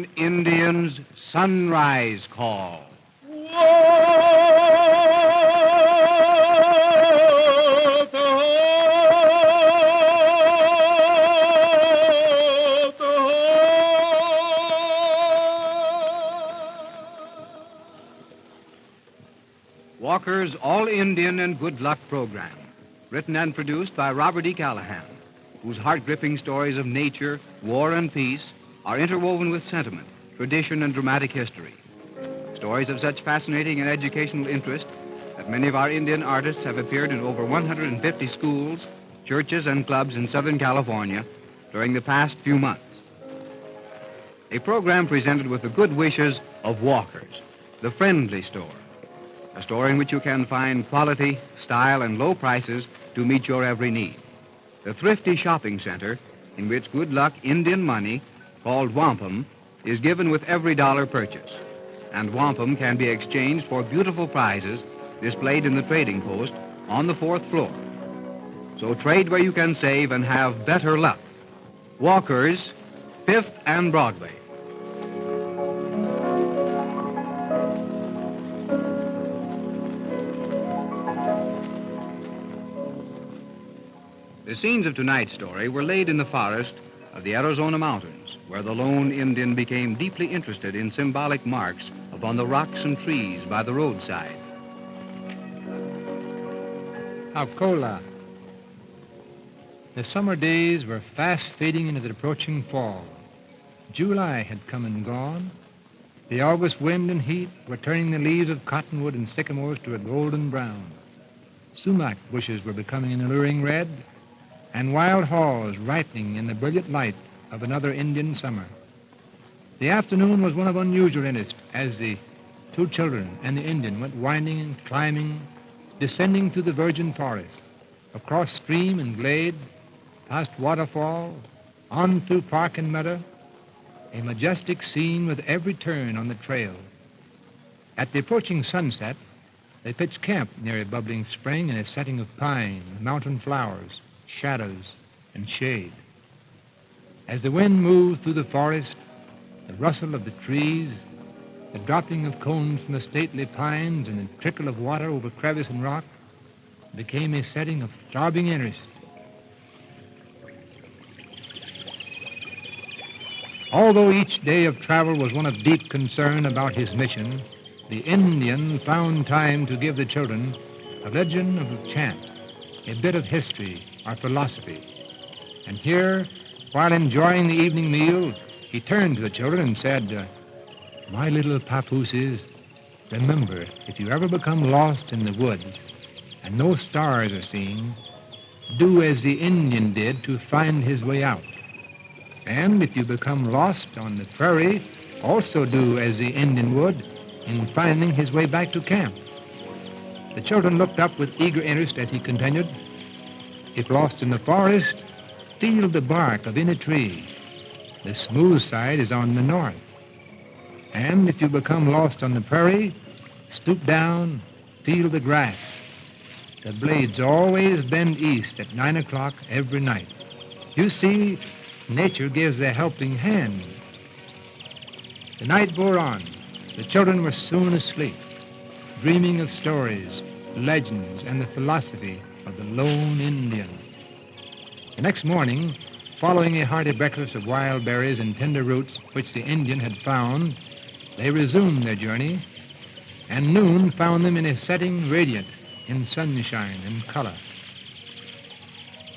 One Indian's Sunrise Call. Walker's All-Indian and Good Luck program, written and produced by Robert E. Callahan, whose heart-gripping stories of nature, war, and peace are interwoven with sentiment, tradition, and dramatic history. Stories of such fascinating and educational interest that many of our Indian artists have appeared in over 150 schools, churches, and clubs in Southern California during the past few months. A program presented with the good wishes of Walker's, the friendly store. A store in which you can find quality, style, and low prices to meet your every need. The thrifty shopping center in which good luck Indian money, called wampum, is given with every dollar purchase. And wampum can be exchanged for beautiful prizes displayed in the trading post on the 4th floor. So trade where you can save and have better luck. Walker's, 5th and Broadway. The scenes of tonight's story were laid in the forest of the Arizona mountains, where the lone Indian became deeply interested in symbolic marks upon the rocks and trees by the roadside. Alcola. The summer days were fast fading into the approaching fall. July had come and gone. The August wind and heat were turning the leaves of cottonwood and sycamores to a golden brown. Sumac bushes were becoming an alluring red, and wild haws ripening in the brilliant light of another Indian summer. The afternoon was one of unusual interest as the two children and the Indian went winding and climbing, descending through the virgin forest, across stream and glade, past waterfall, on through park and meadow, a majestic scene with every turn on the trail. At the approaching sunset, they pitched camp near a bubbling spring in a setting of pine, mountain flowers, shadows, and shade. As the wind moved through the forest, the rustle of the trees, the dropping of cones from the stately pines, and the trickle of water over crevice and rock became a setting of throbbing interest. Although each day of travel was one of deep concern about his mission, the Indian found time to give the children a legend of a chant, a bit of history or philosophy. And here, while enjoying the evening meal, he turned to the children and said, "My little papooses, remember, if you ever become lost in the woods and no stars are seen, do as the Indian did to find his way out. And if you become lost on the prairie, also do as the Indian would in finding his way back to camp." The children looked up with eager interest as he continued, "If lost in the forest, feel the bark of any tree. The smooth side is on the north. And if you become lost on the prairie, stoop down, feel the grass. The blades always bend east at 9 o'clock every night. You see, nature gives a helping hand." The night wore on. The children were soon asleep, dreaming of stories, legends, and the philosophy of the lone Indian. The next morning, following a hearty breakfast of wild berries and tender roots which the Indian had found, they resumed their journey, and noon found them in a setting radiant in sunshine and color.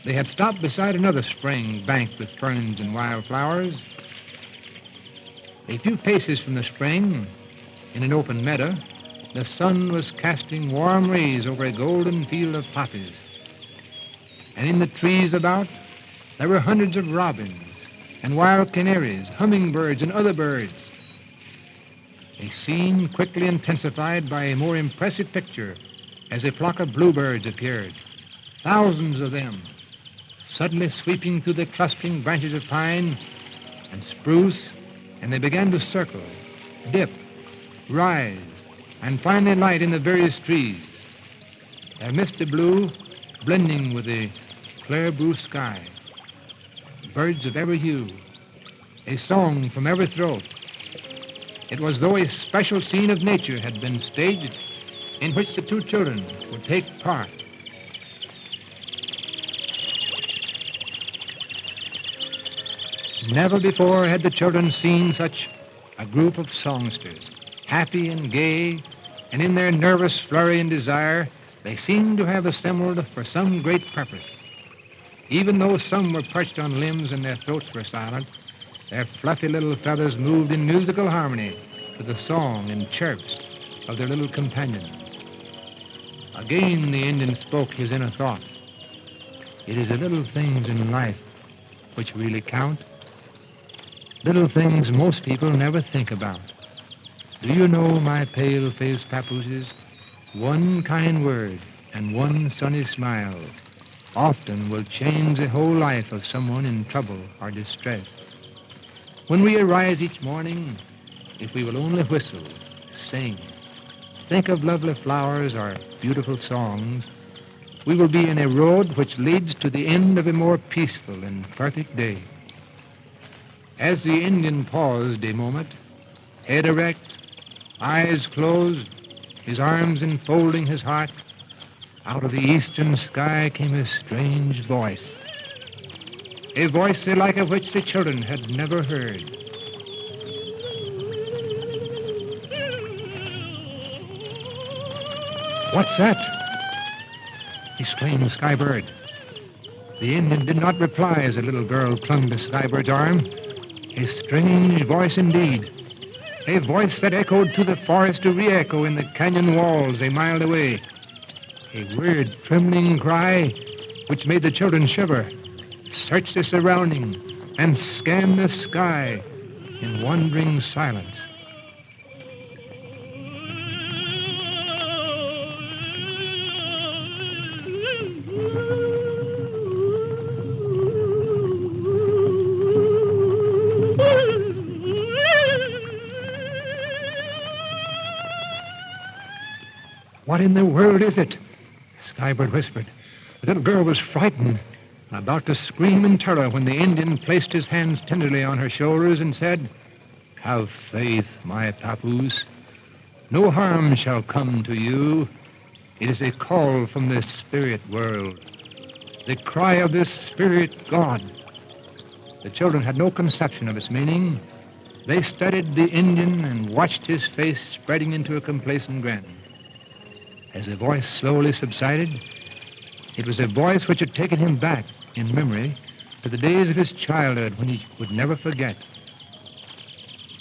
They had stopped beside another spring banked with ferns and wildflowers. A few paces from the spring, in an open meadow, the sun was casting warm rays over a golden field of poppies. And in the trees about, there were hundreds of robins and wild canaries, hummingbirds, and other birds. A scene quickly intensified by a more impressive picture as a flock of bluebirds appeared, thousands of them, suddenly sweeping through the clustering branches of pine and spruce, and they began to circle, dip, rise, and finally light in the various trees, their misty blue blending with the clear blue sky. Birds of every hue, a song from every throat, It was though a special scene of nature had been staged in which the two children would take part. Never before had the children seen such a group of songsters, happy and gay, and in their nervous flurry and desire, they seemed to have assembled for some great purpose. Even though some were perched on limbs and their throats were silent, their fluffy little feathers moved in musical harmony to the song and chirps of their little companions. Again the Indian spoke his inner thought. It is the little things in life which really count. Little things most people never think about. Do you know, my pale-faced papooses, one kind word and one sunny smile often will change the whole life of someone in trouble or distress. When we arise each morning, if we will only whistle, sing, think of lovely flowers or beautiful songs, we will be in a road which leads to the end of a more peaceful and perfect day. As the Indian paused a moment, head erect, eyes closed, his arms enfolding his heart, out of the eastern sky came a strange voice, a voice the like of which the children had never heard. "What's that?" exclaimed Skybird. The Indian did not reply as the little girl clung to Skybird's arm. A strange voice indeed, a voice that echoed through the forest to re-echo in the canyon walls a mile away. A weird, trembling cry which made the children shiver, search the surrounding, and scan the sky in wondering silence. "What in the world is it?" Skybird whispered. The little girl was frightened, about to scream in terror when the Indian placed his hands tenderly on her shoulders and said, "Have faith, my papoose. No harm shall come to you. It is a call from the spirit world, the cry of the spirit God." The children had no conception of its meaning. They studied the Indian and watched his face spreading into a complacent grin. As the voice slowly subsided, it was a voice which had taken him back in memory to the days of his childhood when he would never forget.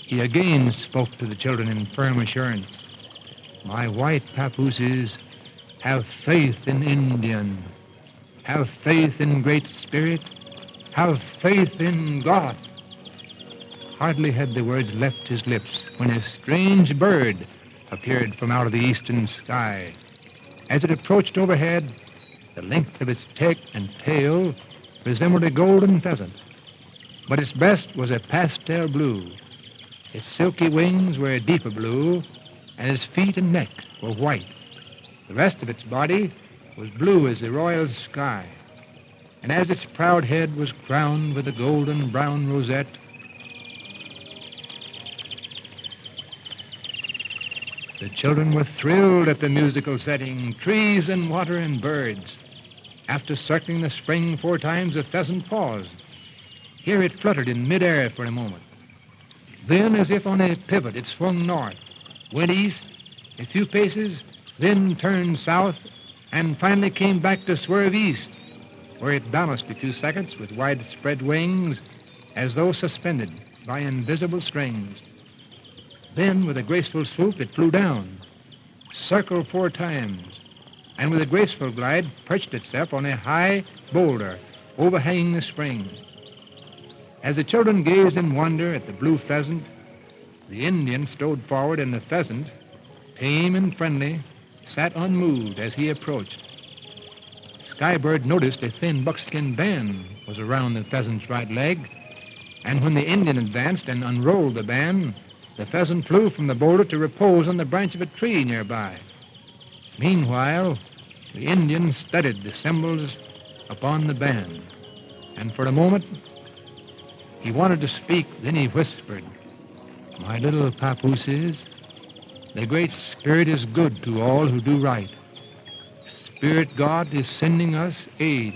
He again spoke to the children in firm assurance. "My white papooses, have faith in Indian. Have faith in Great Spirit. Have faith in God." Hardly had the words left his lips when a strange bird appeared from out of the eastern sky. As it approached overhead, the length of its beak and tail resembled a golden pheasant, but its breast was a pastel blue. Its silky wings were a deeper blue, and its feet and neck were white. The rest of its body was blue as the royal sky, and as its proud head was crowned with a golden brown rosette, the children were thrilled at the musical setting, trees and water and birds. After circling the spring 4 times, the pheasant paused. Here it fluttered in midair for a moment. Then, as if on a pivot, it swung north, went east a few paces, then turned south, and finally came back to swerve east, where it balanced a few seconds with widespread wings as though suspended by invisible strings. Then, with a graceful swoop, it flew down, circled 4 times, and with a graceful glide perched itself on a high boulder overhanging the spring. As the children gazed in wonder at the blue pheasant, the Indian strode forward, and the pheasant, tame and friendly, sat unmoved as he approached. Skybird noticed a thin buckskin band was around the pheasant's right leg, and when the Indian advanced and unrolled the band, the pheasant flew from the boulder to repose on the branch of a tree nearby. Meanwhile, the Indian studied the symbols upon the band, and for a moment he wanted to speak. Then he whispered, My little papooses, the Great Spirit is good to all who do right. Spirit God is sending us aid.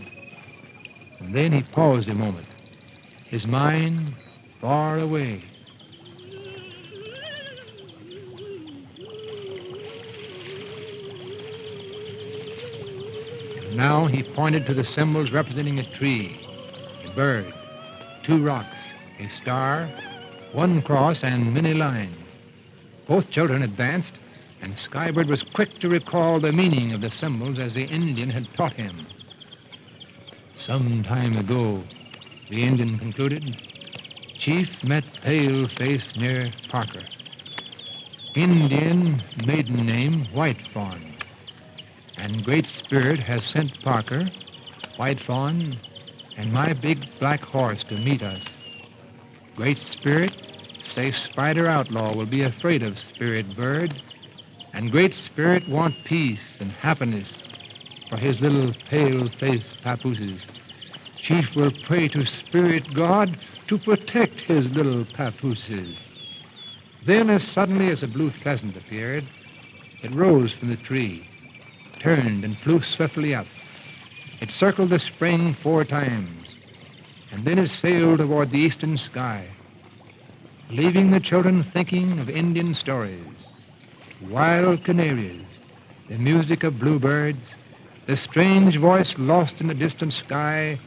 And then he paused a moment, his mind far away. And now he pointed to the symbols representing a tree, a bird, 2 rocks, a star, 1 cross, and many lines. Both children advanced, and Skybird was quick to recall the meaning of the symbols as the Indian had taught him. Some time ago, the Indian concluded, Chief met Pale-Face near Parker. Indian maiden name White Fawn. And Great Spirit has sent Parker, White Fawn, and my big black horse to meet us. Great Spirit say Spider Outlaw will be afraid of Spirit Bird, and Great Spirit want peace and happiness for his little pale-faced papooses. Chief will pray to Spirit God to protect his little papooses. Then, as suddenly as a blue pheasant appeared, it rose from the tree, turned and flew swiftly up. It circled the spring 4 times, and then it sailed toward the eastern sky, leaving the children thinking of Indian stories, wild canaries, the music of bluebirds, the strange voice lost in the distant sky,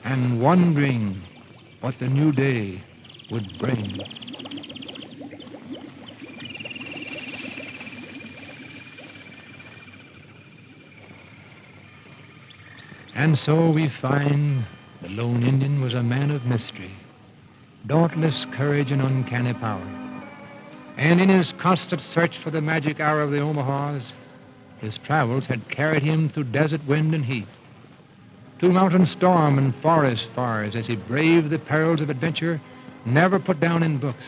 and wondering what the new day would bring. And so we find the lone Indian was a man of mystery, dauntless courage and uncanny power. And in his constant search for the magic hour of the Omahas, his travels had carried him through desert wind and heat, through mountain storm and forest fires as he braved the perils of adventure never put down in books.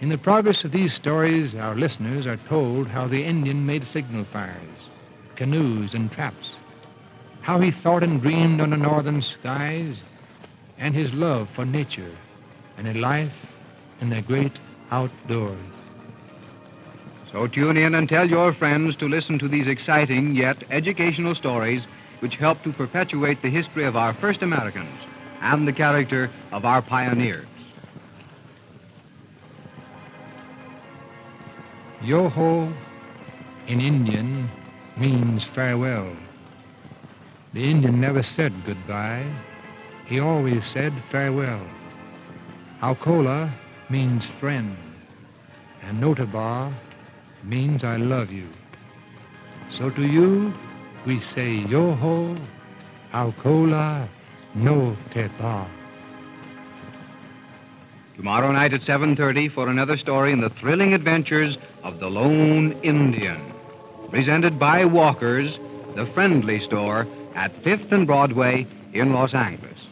In the progress of these stories, our listeners are told how the Indian made signal fires, canoes, and traps, how he thought and dreamed under northern skies, and his love for nature and a life in the great outdoors. So tune in and tell your friends to listen to these exciting yet educational stories which help to perpetuate the history of our first Americans and the character of our pioneers. Yo-ho in Indian means farewell. The Indian never said goodbye. He always said farewell. Haukola means friend, and Notaba means I love you. So to you, we say yo-ho, Haukola, no tepa. Tomorrow night at 7:30 for another story in the thrilling adventures of the Lone Indian. Presented by Walker's, the friendly store at 5th and Broadway in Los Angeles.